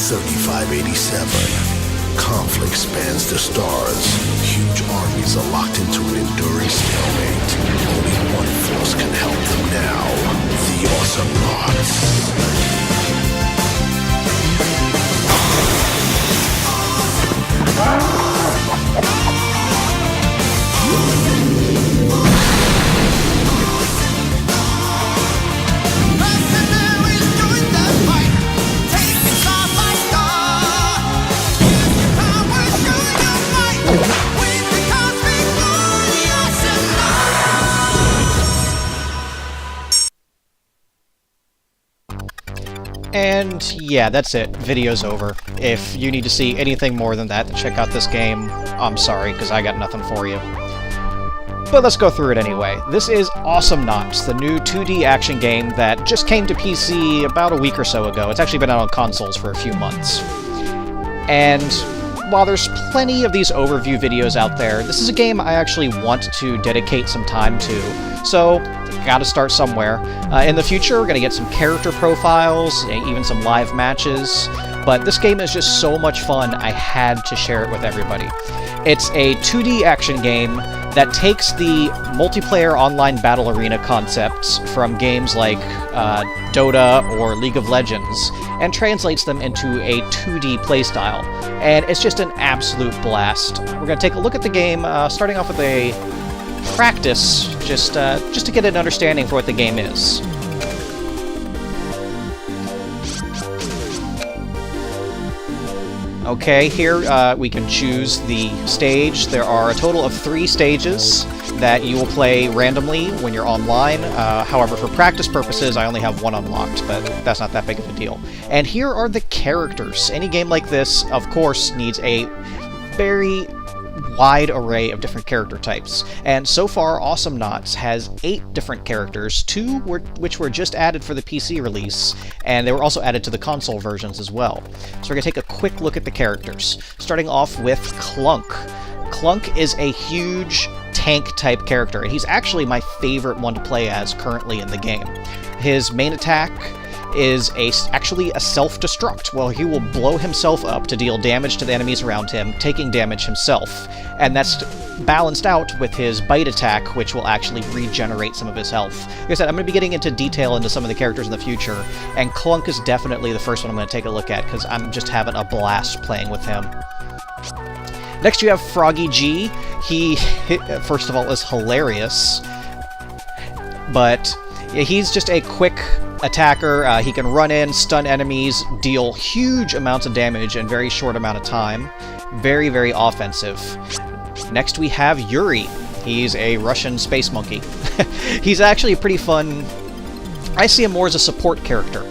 3587. Conflict spans the stars. Huge armies are locked into an enduring stalemate. Only one force can help them now. The Awesomenauts. And yeah, that's it. Video's over. If you need to see anything more than that to check out this game, I'm sorry, because I got nothing for you. But let's go through it anyway. This is Awesomenauts, the new 2D action game that just came to PC about a week or so ago. It's actually been out on consoles for a few months. And while there's plenty of these overview videos out there, this is a game I actually want to dedicate some time to. So, gotta start somewhere. In the future, we're gonna get some character profiles, even some live matches, but this game is just so much fun, I had to share it with everybody. It's a 2D action game that takes the multiplayer online battle arena concepts from games like Dota or League of Legends and translates them into a 2D playstyle. And it's just an absolute blast. We're gonna take a look at the game, starting off with a practice, just to get an understanding for what the game is. Okay, here we can choose the stage. There are a total of 3 stages that you will play randomly when you're online. However, for practice purposes, I only have 1 unlocked, but that's not that big of a deal. And here are the characters. Any game like this, of course, needs a very wide array of different character types, and so far Awesomenauts has 8 different characters, 2 which were just added for the PC release, and they were also added to the console versions as well. So we're going to take a quick look at the characters, starting off with Clunk. Clunk is a huge tank-type character, and he's actually my favorite one to play as currently in the game. His main attack is actually a self-destruct. Well, he will blow himself up to deal damage to the enemies around him, taking damage himself. And that's balanced out with his bite attack, which will actually regenerate some of his health. Like I said, I'm going to be getting into detail into some of the characters in the future, and Clunk is definitely the first one I'm going to take a look at, because I'm just having a blast playing with him. Next you have Froggy G. He, first of all, is hilarious, but he's just a quick attacker. He can run in, stun enemies, deal huge amounts of damage in a very short amount of time. Very, very offensive. Next we have Yuri. He's a Russian space monkey. He's actually pretty fun. I see him more as a support character,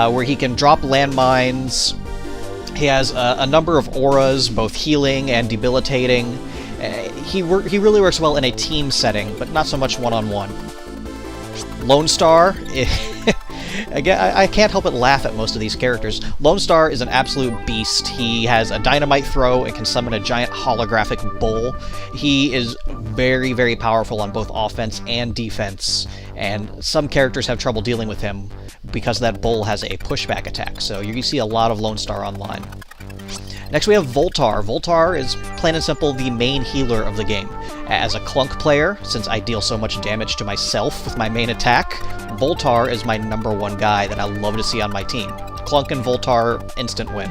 where he can drop landmines. He has a number of auras, both healing and debilitating. He really works well in a team setting, but not so much one-on-one. Lonestar. Again, I can't help but laugh at most of these characters. Lonestar is an absolute beast. He has a dynamite throw and can summon a giant holographic bull. He is very, very powerful on both offense and defense, and some characters have trouble dealing with him because that bull has a pushback attack, so you can see a lot of Lonestar online. Next we have Voltar. Voltar is, plain and simple, the main healer of the game. As a Clunk player, since I deal so much damage to myself with my main attack, Voltar is my #1 guy that I love to see on my team. Clunk and Voltar, instant win.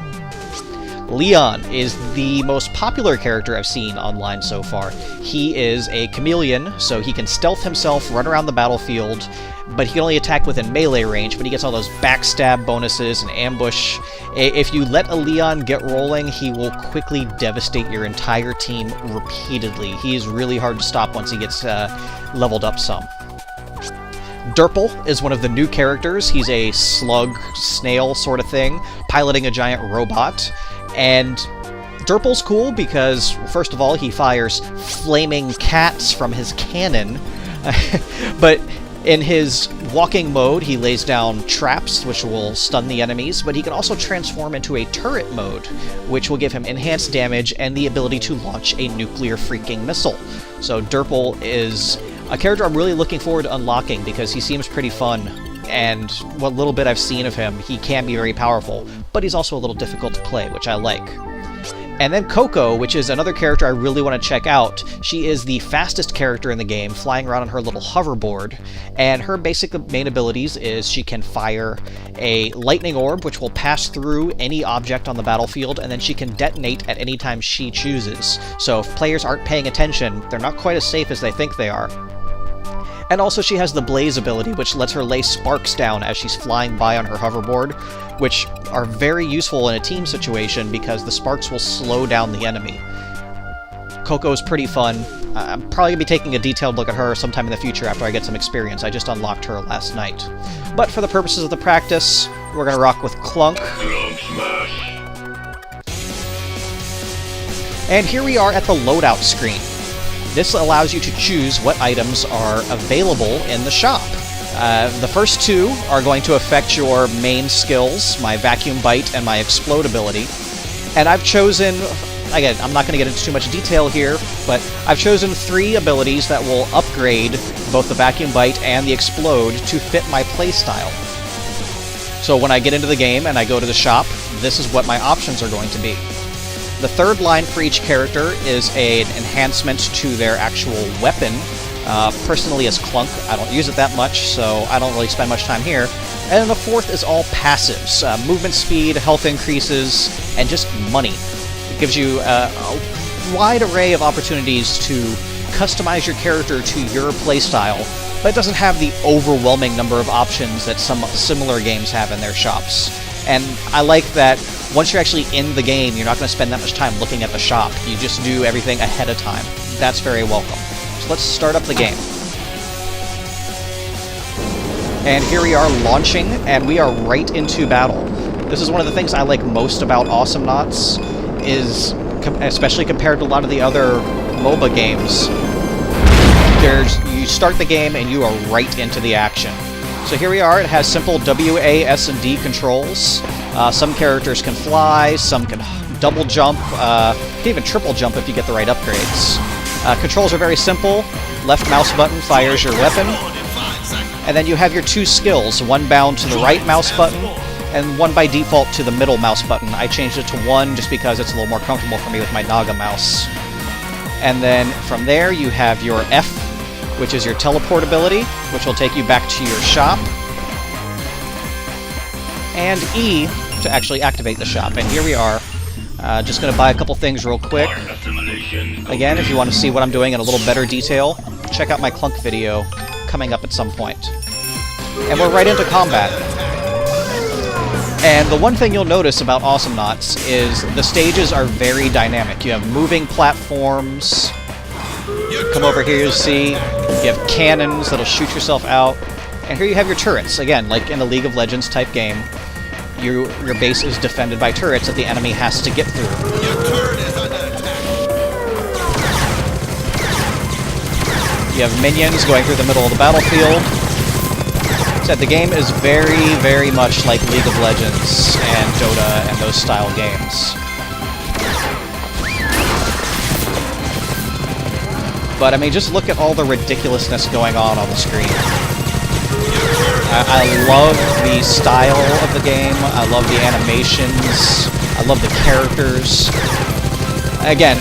Leon is the most popular character I've seen online so far. He is a chameleon, so he can stealth himself, run around the battlefield, but he can only attack within melee range, but he gets all those backstab bonuses and ambush. If you let a Leon get rolling, he will quickly devastate your entire team repeatedly. He is really hard to stop once he gets leveled up some. Derpl is one of the new characters. He's a slug, snail sort of thing, piloting a giant robot. And Derpl's cool because, first of all, he fires flaming cats from his cannon, but in his walking mode, he lays down traps, which will stun the enemies, but he can also transform into a turret mode, which will give him enhanced damage and the ability to launch a nuclear freaking missile. So Derpl is a character I'm really looking forward to unlocking because he seems pretty fun. and what little bit I've seen of him, he can be very powerful, but he's also a little difficult to play, which I like. And then Coco, which is another character I really want to check out. She is the fastest character in the game, flying around on her little hoverboard, and her basic main abilities is she can fire a lightning orb, which will pass through any object on the battlefield, and then she can detonate at any time she chooses. So if players aren't paying attention, they're not quite as safe as they think they are. And also she has the Blaze ability, which lets her lay sparks down as she's flying by on her hoverboard, which are very useful in a team situation because the sparks will slow down the enemy. Coco's pretty fun. I'm probably going to be taking a detailed look at her sometime in the future after I get some experience. I just unlocked her last night. But for the purposes of the practice, we're going to rock with Clunk. And here we are at the loadout screen. This allows you to choose what items are available in the shop. The first two are going to affect your main skills, my Vacuum Bite and my Explode ability. And I've chosen, again, I'm not going to get into too much detail here, but I've chosen 3 abilities that will upgrade both the Vacuum Bite and the Explode to fit my playstyle. So when I get into the game and I go to the shop, this is what my options are going to be. The third line for each character is an enhancement to their actual weapon. Personally, as Clunk, I don't use it that much, so I don't really spend much time here. And then the fourth is all passives. Movement speed, health increases, and just money. It gives you a wide array of opportunities to customize your character to your playstyle, but it doesn't have the overwhelming number of options that some similar games have in their shops. And I like that once you're actually in the game, you're not going to spend that much time looking at the shop. You just do everything ahead of time. That's very welcome. So let's start up the game. And here we are launching, and we are right into battle. This is one of the things I like most about Awesomenauts, is, especially compared to a lot of the other MOBA games, you start the game and you are right into the action. So here we are. It has simple W, A, S, and D controls. Some characters can fly, some can double jump, you can even triple jump if you get the right upgrades. Controls are very simple. Left mouse button fires your weapon. And then you have your 2 skills, one bound to the right mouse button, and one by default to the middle mouse button. I changed it to 1 just because it's a little more comfortable for me with my Naga mouse. And then from there you have your F, which is your teleport ability, which will take you back to your shop, and E to actually activate the shop. And here we are. Just going to buy a couple things real quick. Again, if you want to see what I'm doing in a little better detail, check out my Clunk video coming up at some point. And we're right into combat. And the one thing you'll notice about Awesomenauts is the stages are very dynamic. You have moving platforms. Come over here, you'll see you have cannons that'll shoot yourself out. And here you have your turrets. Again, like in the League of Legends type game, your base is defended by turrets that the enemy has to get through. You have minions going through the middle of the battlefield. The game is very, very much like League of Legends and Dota and those style games. But I mean, just look at all the ridiculousness going on the screen. I love the style of the game. I love the animations. I love the characters. Again,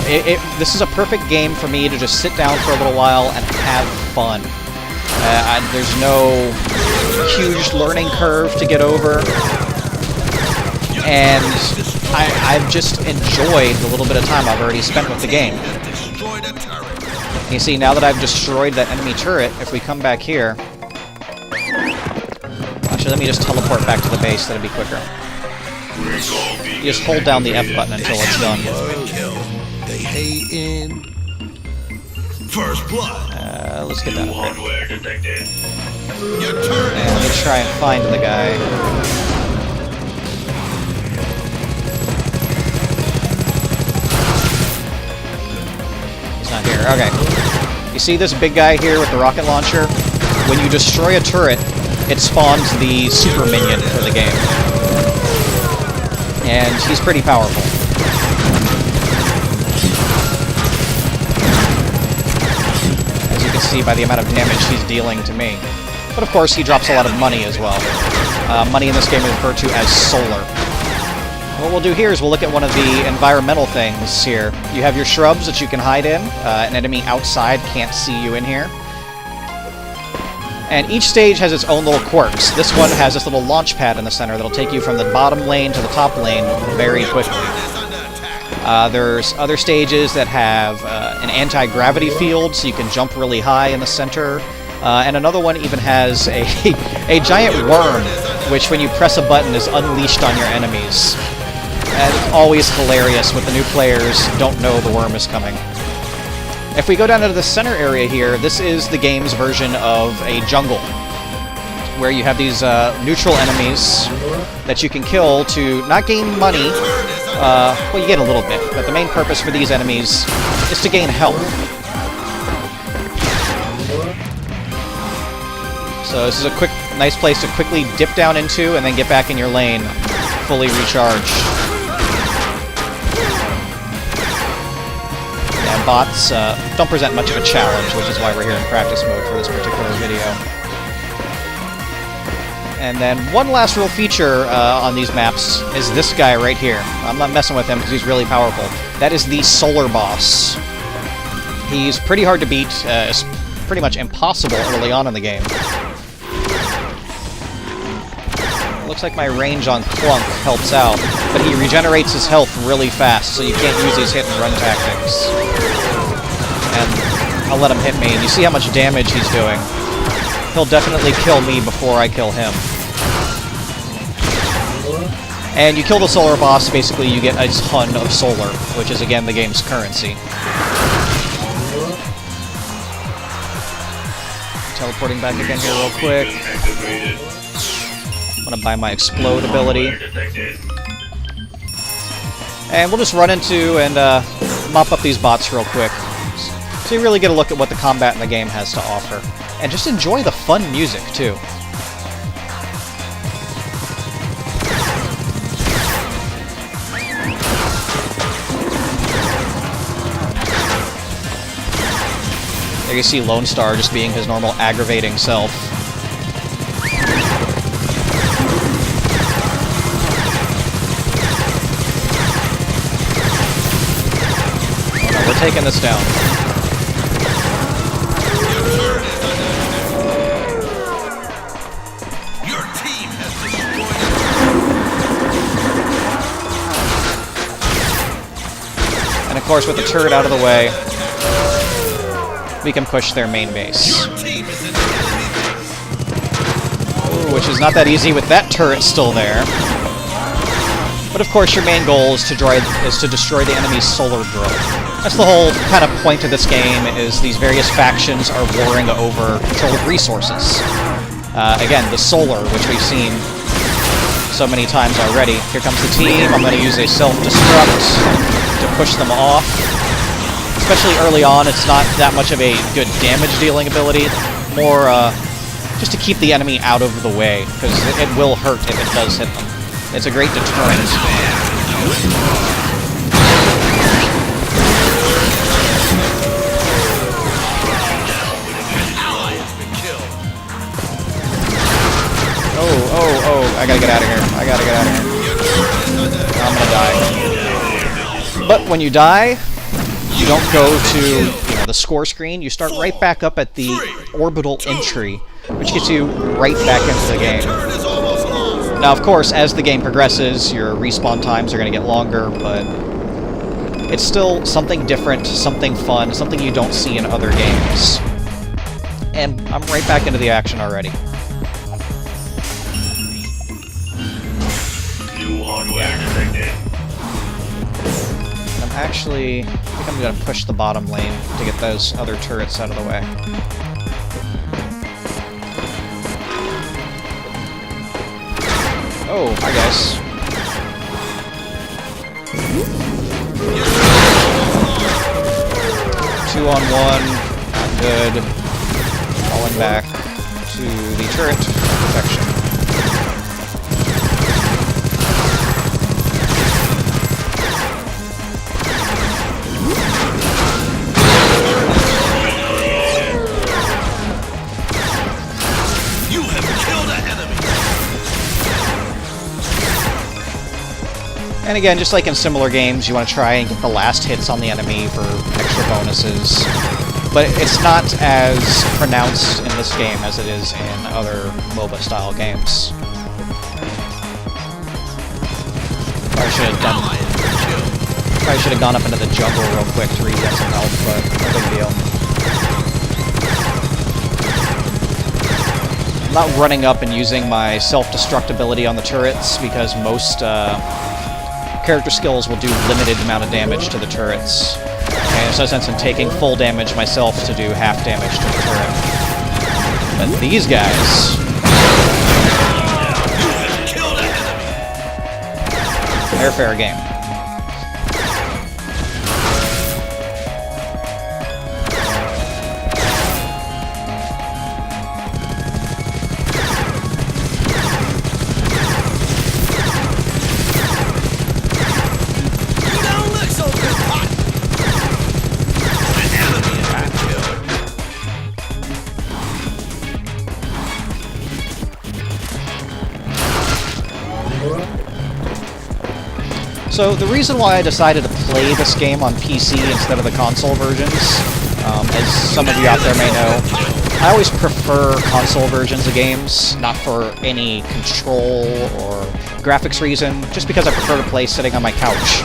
this is a perfect game for me to just sit down for a little while and have fun. There's no huge learning curve to get over, and I've just enjoyed the little bit of time I've already spent with the game. You see, now that I've destroyed that enemy turret, if we come back here... Actually, let me just teleport back to the base, that'll be quicker. You just hold down the F button until it's done. They hating. First blood. Let's get that up there. And let me try and find the guy. He's not here. Okay. You see this big guy here with the rocket launcher? When you destroy a turret, it spawns the super minion for the game. And he's pretty powerful. As you can see by the amount of damage he's dealing to me. But of course, he drops a lot of money as well. Money in this game is referred to as solar. What we'll do here is we'll look at one of the environmental things here. You have your shrubs that you can hide in. An enemy outside can't see you in here. And each stage has its own little quirks. This one has this little launch pad in the center that'll take you from the bottom lane to the top lane very quickly. There's other stages that have an anti-gravity field, so you can jump really high in the center. And another one even has a giant worm, which when you press a button is unleashed on your enemies. And it's always hilarious when the new players don't know the worm is coming. If we go down into the center area here, this is the game's version of a jungle, where you have these neutral enemies that you can kill to not gain money. Well, you get a little bit, but the main purpose for these enemies is to gain health. So this is a nice place to quickly dip down into and then get back in your lane, fully recharged. Yeah, bots don't present much of a challenge, which is why we're here in practice mode for this particular video. And then one last real feature on these maps is this guy right here. I'm not messing with him because he's really powerful. That is the Solar Boss. He's pretty hard to beat. It's pretty much impossible early on in the game. Looks like my range on Clunk helps out, but he regenerates his health really fast, so you can't use these hit-and-run tactics. And I'll let him hit me, and you see how much damage he's doing. He'll definitely kill me before I kill him. And you kill the Solar Boss, basically you get a ton of solar, which is again the game's currency. Teleporting back again here real quick. I'm gonna buy my Explode ability. And we'll just run into and mop up these bots real quick. So you really get a look at what the combat in the game has to offer. And just enjoy the fun music, too. There you see Lonestar just being his normal aggravating self. Oh no, we're taking this down. And of course, with the turret out of the way, we can push their main base. Ooh, which is not that easy with that turret still there. But of course, your main goal is to destroy the enemy's solar drill. That's the whole kind of point of this game, is these various factions are warring over controlled resources. Again, the solar, which we've seen so many times already. Here comes the team. I'm going to use a self-destruct to push them off. Especially early on, it's not that much of a good damage-dealing ability. More just to keep the enemy out of the way, because it will hurt if it does hit them. It's a great deterrent. Oh, I gotta get out of here. I gotta get out of here. I'm gonna die. But when you die, you don't go to the score screen. You start right back up at the orbital entry, which gets you right back into the game. Now, of course, as the game progresses, your respawn times are going to get longer, but it's still something different, something fun, something you don't see in other games. And I'm right back into the action already. I think I'm going to push the bottom lane to get those other turrets out of the way. Oh, hi guys. 2 on 1, not good. Falling back to the turret protection. And again, just like in similar games, you want to try and get the last hits on the enemy for extra bonuses. But it's not as pronounced in this game as it is in other MOBA-style games. Probably should have gone up into the jungle real quick to reget some health, but no big deal. I'm not running up and using my self-destructibility on the turrets, because most character skills will do limited amount of damage to the turrets. And there's no sense in taking full damage myself to do half damage to the turret. But these guys... they're fair game. So the reason why I decided to play this game on PC instead of the console versions, as some of you out there may know, I always prefer console versions of games, not for any control or graphics reason, just because I prefer to play sitting on my couch.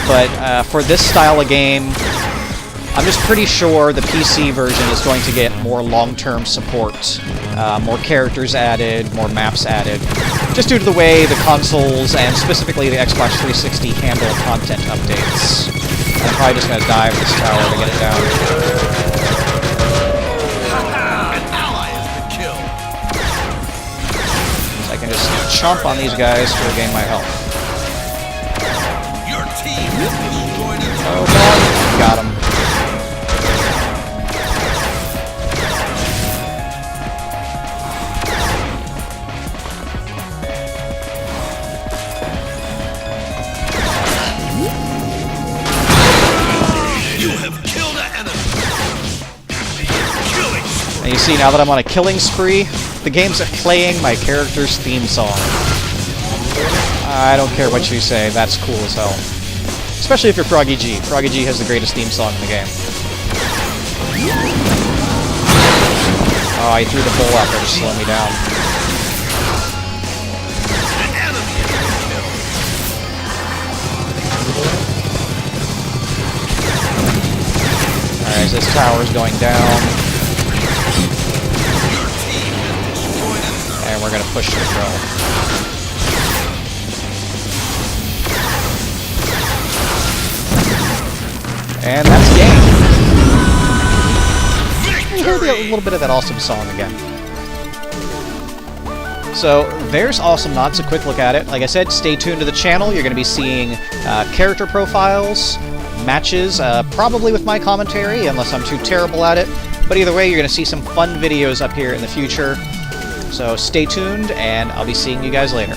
But for this style of game, I'm just pretty sure the PC version is going to get more long-term support, more characters added, more maps added, just due to the way the consoles, and specifically the Xbox 360, handle content updates. I'm probably just going to dive this tower to get it down. An ally has been killed. So I can just chomp on these guys to regain my health. Your team has destroyed a Oh god, got him. And you see, now that I'm on a killing spree, the game's playing my character's theme song. I don't care what you say, that's cool as hell. Especially if you're Froggy G. Froggy G has the greatest theme song in the game. Oh, he threw the bull out there to slow me down. Alright, this tower's going down. And we're gonna push the throne. And that's game. You hear a little bit of that awesome song again. So there's Awesomenauts, a quick look at it. Like I said, stay tuned to the channel. You're going to be seeing character profiles, matches, probably with my commentary, unless I'm too terrible at it. But either way, you're going to see some fun videos up here in the future. So stay tuned, and I'll be seeing you guys later.